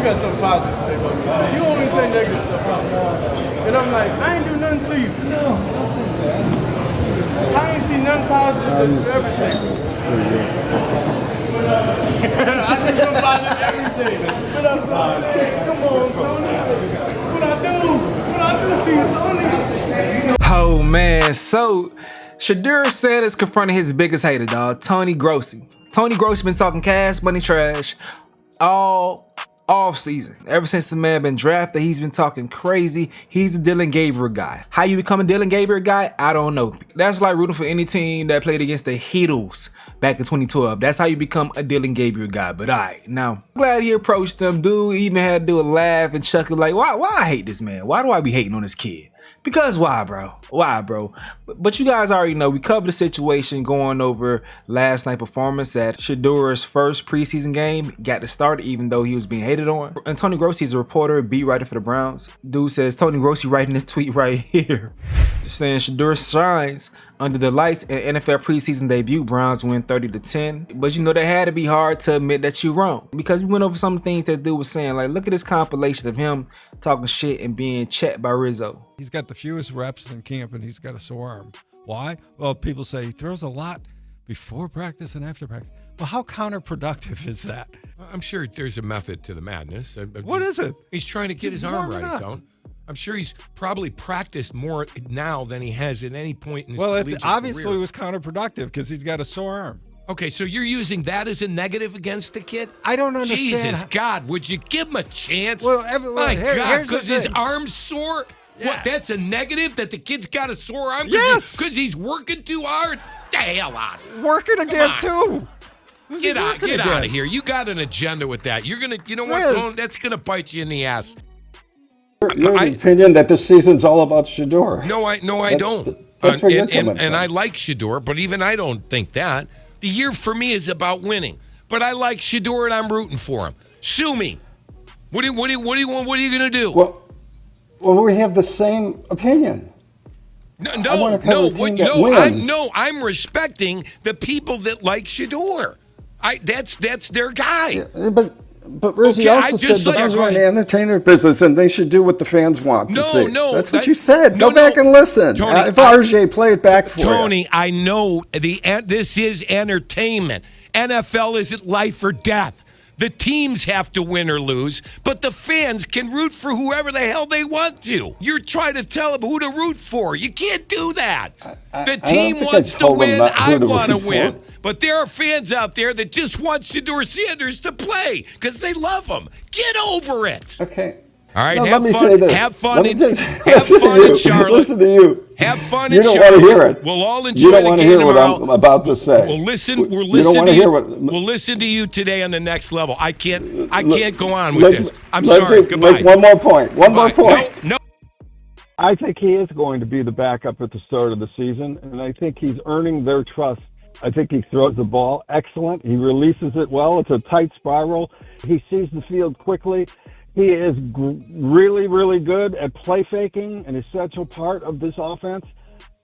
got something positive to say about me. You always say negative stuff about me. And I'm like, I ain't do nothing to you. No. I ain't see nothing positive that you ever said. I do something positive every day. But that's what I'm saying. Come on, Tony. What I do? What I do to you, Tony? Oh man, so Shedeur said is confronting his biggest hater, dog, Tony Grossi. Tony Grossi been talking cash money trash all off season. Ever since the man been drafted, he's been talking crazy. He's a Dylan Gabriel guy. How you become a Dylan Gabriel guy? I don't know. That's like rooting for any team that played against the Heatles back in 2012. That's how you become a Dylan Gabriel guy. But alright, now I'm glad he approached them. Dude even had to do a laugh and chuckle like, why I hate this man? Why do I be hating on this kid? Because why, bro? Why, bro? But you guys already know we covered the situation going over last night's performance at Shedeur's first preseason game. Got to start even though he was being hated on. And Tony Grossi is a reporter, beat writer for the Browns. Dude says Tony Grossi writing this tweet right here, saying Shedeur shines under the lights in NFL preseason debut. Browns win 30-10. But you know, they had to be hard to admit that you're wrong, because we went over some things that dude was saying. Like, look at this compilation of him talking shit and being checked by Rizzo. He's got the fewest reps in camp, and he's got a sore arm. Why? Well, people say he throws a lot before practice and after practice. Well, how counterproductive is that? I'm sure there's a method to the madness. What is it? He's trying to get his arm right, Tone. I'm sure he's probably practiced more now than he has at any point in his Well, collegiate it obviously career. was counterproductive because he's got a sore arm. Okay, so you're using that as a negative against the kid? I don't understand. Jesus, God, would you give him a chance? Well, My God, here's the because his thing. arm's sore? Yeah. What, that's a negative, that the kid's got a sore arm? Yes. Because he's working too hard? The hell out. Working against who? Who's he Get out working of against? here. You got an agenda with that. You're going to, you know what, Riz. Tone? That's going to bite you in the ass. You're of the opinion that this season's all about Shedeur. No, I don't. That's where you're coming and from. I like Shedeur, but even I don't think that. The year for me is about winning. But I like Shedeur and I'm rooting for him. Sue me. What are you going to do? Well, we have the same opinion. I'm respecting the people that like Shedeur. That's their guy. Yeah, but Rizzi also said the Browns are in the entertainment business and they should do what the fans want to see. That's what you said. Go back and listen. Tony, if RJ, play it back for Tony, you. I know this is entertainment. NFL isn't life or death. The teams have to win or lose, but the fans can root for whoever the hell they want to. You're trying to tell them who to root for. You can't do that. The team wants to win. I want to win. But there are fans out there that just want Shedeur Sanders to play because they love him. Get over it. Okay. All right, No, have let me fun. say this. Have fun in Charlotte. Listen to you. Have fun you in don't Charlotte. Want to hear it. We'll all enjoy you don't the want to game hear what tomorrow. I'm about to say. We'll listen. We'll you listen don't want to to hear you. what. We'll listen to you today on the next level. I can't go on with this. I'm let sorry. me Goodbye. Make one more point. One more point. No. I think he is going to be the backup at the start of the season, and I think he's earning their trust. I think he throws the ball excellent. He releases it well. It's a tight spiral. He sees the field quickly. He is really, really good at play faking, an essential part of this offense.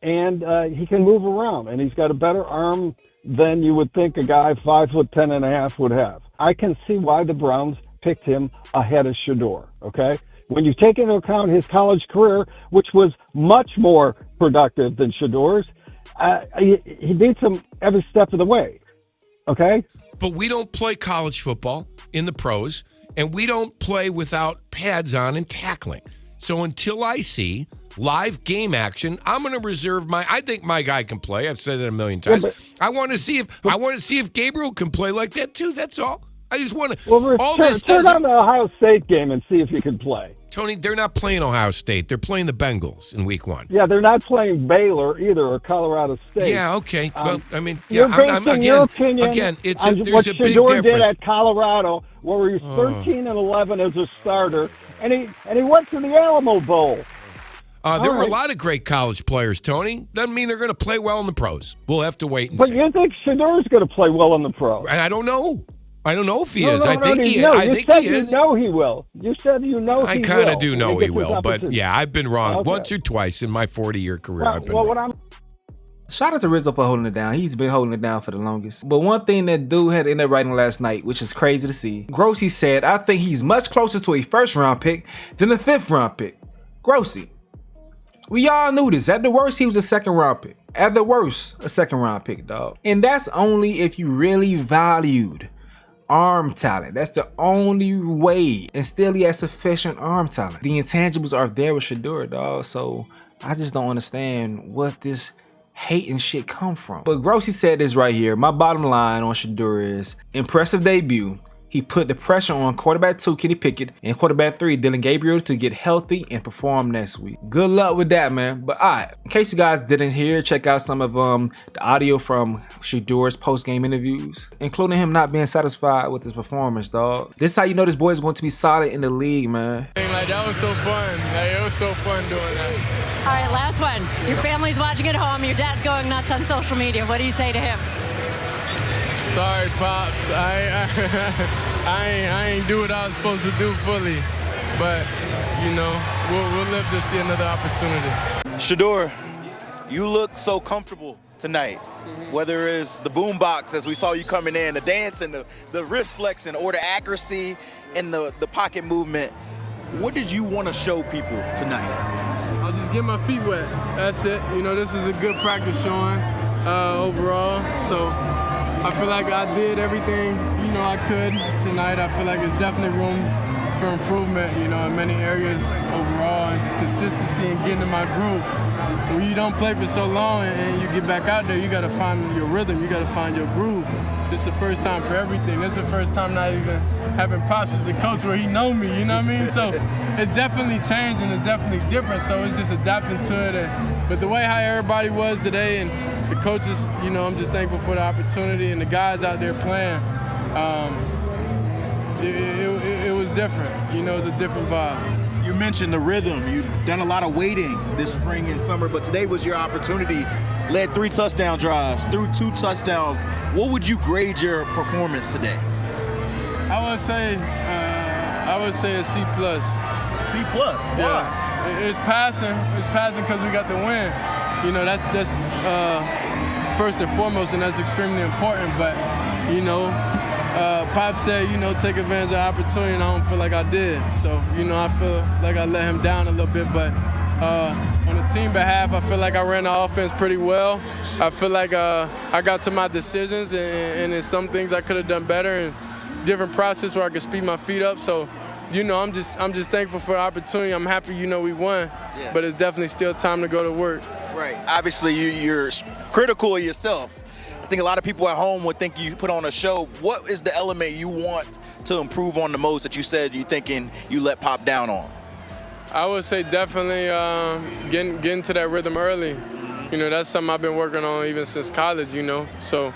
And he can move around, and he's got a better arm than you would think a guy 5'10.5" would have. I can see why the Browns picked him ahead of Shedeur, okay? When you take into account his college career, which was much more productive than Shedeur's, he beats him every step of the way, okay? But we don't play college football in the pros, and we don't play without pads on and tackling. So until I see live game action, I'm going to reserve I think my guy can play. I've said it a million times. Yeah, I want to see if Gabriel can play like that too. That's all. I just want to. Well, all turn this doesn't. on the Ohio State game and see if you can play. Tony, they're not playing Ohio State. They're playing the Bengals in week 1. Yeah, they're not playing Baylor either or Colorado State. Yeah, okay. Well, I mean, you're yeah, basing your opinion again, on there's what a big Shedeur did difference. at Colorado, where he was 13-11 as a starter, and he went to the Alamo Bowl. There were a lot of great college players, Tony. Doesn't mean they're going to play well in the pros. We'll have to wait and But see. you think Shedeur's going to play well in the pros? I don't know. I don't know if he No, is. no, I think he is. no, I you think said he you is. know he will. You said you know he will. I kind of do know he When gets his will, but opportunity. yeah, I've been wrong Okay. once or twice in my 40-year career. I've been Well, wrong. what I'm Shout out to Rizzo for holding it down. He's been holding it down for the longest. But one thing that dude had ended up writing last night, which is crazy to see. Grossi said, I think he's much closer to a first round pick than a 5th round pick. Grossi. We all knew this. At the worst, he was a 2nd round pick. At the worst, a 2nd round pick, dog. And that's only if you really valued arm talent. That's the only way. And still he has sufficient arm talent. The intangibles are there with Shedeur, dog. So I just don't understand what this hate and shit come from. But Grossi said this right here. My bottom line on Shedeur is impressive debut. He put the pressure on quarterback 2, Kenny Pickett, and quarterback 3, Dylan Gabriel, to get healthy and perform next week. Good luck with that, man. But alright, in case you guys didn't hear, check out some of the audio from Shedeur's post-game interviews, including him not being satisfied with his performance, dog. This is how you know this boy is going to be solid in the league, man. Like, that was so fun. Like, it was so fun doing that. All right, last one. Your family's watching at home. Your dad's going nuts on social media. What do you say to him? Sorry, Pops. I ain't do what I was supposed to do fully. But, you know, we'll live to see another opportunity. Shedeur, you look so comfortable tonight. Whether it's the boombox as we saw you coming in, the dance and the wrist flexing, or the accuracy and the pocket movement. What did you want to show people tonight? I'll just get my feet wet. That's it. You know, this is a good practice showing overall. So I feel like I did everything, you know, I could tonight. I feel like there's definitely room for improvement, you know, in many areas overall, and just consistency and getting in my groove. When you don't play for so long and you get back out there, you got to find your rhythm. You got to find your groove. This is the first time for everything. This is the first time not even having Pops as the coach where he know me, you know what I mean? So it's definitely changed and it's definitely different. So it's just adapting to it. But the way how everybody was today and the coaches, you know, I'm just thankful for the opportunity, and the guys out there playing. It was different. You know, it was a different vibe. You mentioned the rhythm. You've done a lot of waiting this spring and summer, but today was your opportunity. Led 3 touchdown drives, threw 2 touchdowns. What would you grade your performance today? I would say a C+. C+? Why? Yeah. It's passing. It's passing because we got the win. You know, that's first and foremost, and that's extremely important. But, you know, Pop said, you know, take advantage of the opportunity, and I don't feel like I did. So, you know, I feel like I let him down a little bit. But on the team behalf, I feel like I ran the offense pretty well. I feel like I got to my decisions, and in some things I could have done better, and different process where I could speed my feet up. So, you know, I'm just thankful for the opportunity. I'm happy, you know, we won, but it's definitely still time to go to work. Right. Obviously, you're critical of yourself. I think a lot of people at home would think you put on a show. What is the element you want to improve on the most that you said you're thinking you let Pop down on? I would say definitely getting to that rhythm early. You know, that's something I've been working on even since college, you know. So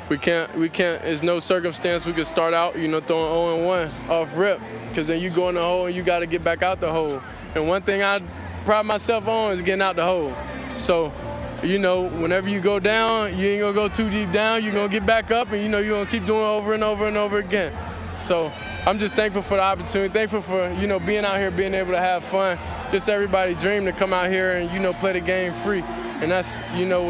we can't, there's no circumstance we could start out, you know, throwing 0-1 off rip, because then you go in the hole and you got to get back out the hole. And one thing I pride myself on is getting out the hole. So, you know, whenever you go down, you ain't gonna go too deep down. You're gonna get back up, and you know you're gonna keep doing it over and over and over again. So I'm just thankful for the opportunity, thankful for, you know, being out here, being able to have fun. Just everybody's dream to come out here and, you know, play the game free. And that's, you know,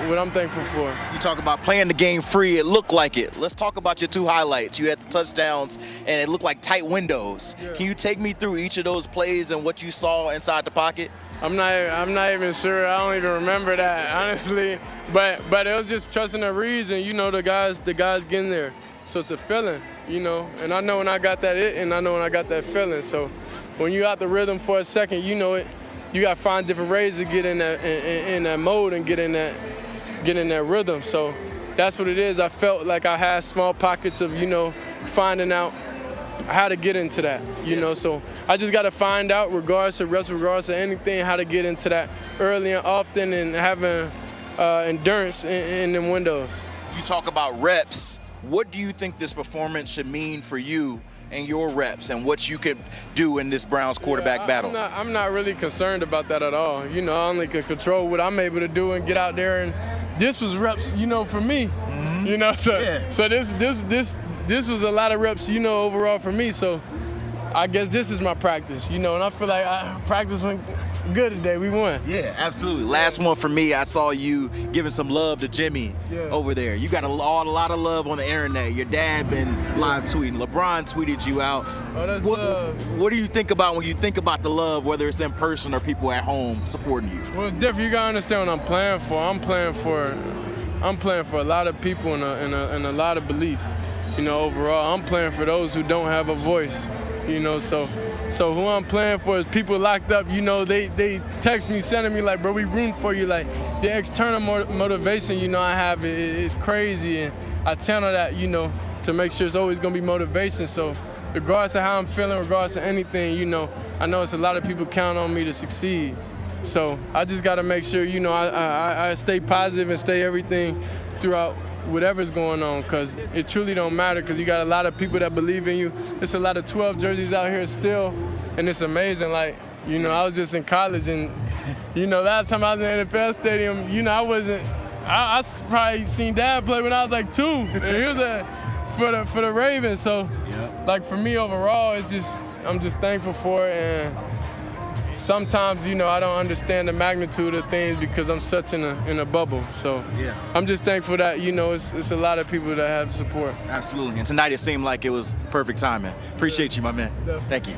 what I'm thankful for. You talk about playing the game free. It looked like it. Let's talk about your 2 highlights. You had the touchdowns, and it looked like tight windows. Yeah. Can you take me through each of those plays and what you saw inside the pocket? I'm not even sure. I don't even remember that, honestly. But it was just trusting the reads, and, you know, the guys getting there. So it's a feeling, you know. And I know when I got that and I know when I got that feeling. So when you out the rhythm for a second, you know it. You got to find different ways to get in that mode and get in that rhythm. So that's what it is. I felt like I had small pockets of, you know, finding out how to get into that, you know. So I just got to find out, regardless of reps, regardless of anything, how to get into that early and often, and having endurance in them windows. You talk about reps. What do you think this performance should mean for you and your reps, and what you could do in this Browns quarterback battle? I'm not really concerned about that at all. You know, I only can control what I'm able to do and get out there, and this was reps, you know, for me. Mm-hmm. You know, so this was a lot of reps, you know, overall for me. So I guess this is my practice, you know, and I feel like I practice when, good today. We won. Yeah, absolutely. Last one for me, I saw you giving some love to Jimmy over there. You got a lot of love on the internet. Your dad been live tweeting. LeBron tweeted you out. Oh, that's love. What do you think about when you think about the love, whether it's in person or people at home supporting you? Well, it's different. You gotta understand what I'm playing for. I'm playing for a lot of people and a lot of beliefs. You know, overall, I'm playing for those who don't have a voice. You know, so who I'm playing for is people locked up. You know, they text me, sending me like, bro, we rooting for you. Like, the external motivation, you know, I have is crazy, and I channel that, you know, to make sure it's always gonna be motivation. So regardless of how I'm feeling, regardless of anything, you know, I know it's a lot of people count on me to succeed. So I just gotta make sure, you know, I stay positive and stay everything throughout whatever's going on, because it truly don't matter, because you got a lot of people that believe in you. There's a lot of 12 jerseys out here still, and it's amazing. Like, you know, I was just in college, and, you know, last time I was in the NFL stadium, you know, I probably seen Dad play when I was like 2, and he was for the Ravens. So, like, for me overall, I'm just thankful for it, and sometimes, you know, I don't understand the magnitude of things because I'm such in a bubble. So I'm just thankful that, you know, it's a lot of people that have support. Absolutely. And tonight it seemed like it was perfect timing. Appreciate you, my man. Thank you.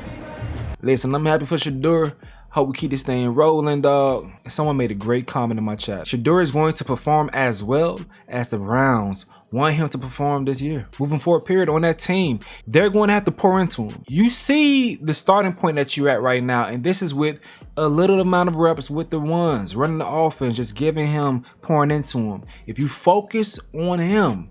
Listen, I'm happy for Shedeur. Hope we keep this thing rolling, dog. Someone made a great comment in my chat. Shedeur is going to perform as well as the Browns want him to perform this year. Moving forward, period, on that team, they're going to have to pour into him. You see the starting point that you're at right now, and this is with a little amount of reps with the ones, running the offense, just giving him, pouring into him. If you focus on him,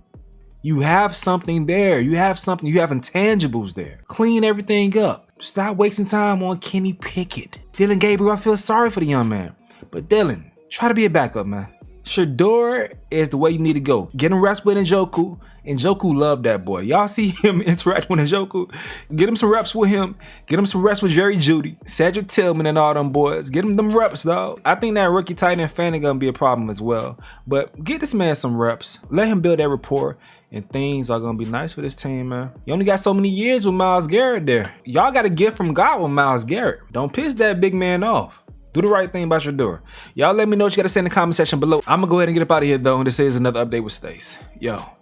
you have something there. You have intangibles there. Clean everything up. Stop wasting time on Kenny Pickett. Dylan Gabriel, I feel sorry for the young man. But Dylan, try to be a backup, man. Shedeur is the way you need to go. Get him reps with Njoku. Njoku loved that boy. Y'all see him interact with Njoku? Get him some reps with him. Get him some reps with Jerry Jeudy, Cedric Tillman, and all them boys. Get him them reps, dog. I think that rookie tight end fan is gonna be a problem as well. But get this man some reps. Let him build that rapport, and things are gonna be nice for this team, man. You only got so many years with Myles Garrett there. Y'all got a gift from God with Myles Garrett. Don't piss that big man off. Do the right thing by Shedeur. Y'all let me know what you gotta say in the comment section below. I'm gonna go ahead and get up out of here though, and this is another update with Stace. Yo.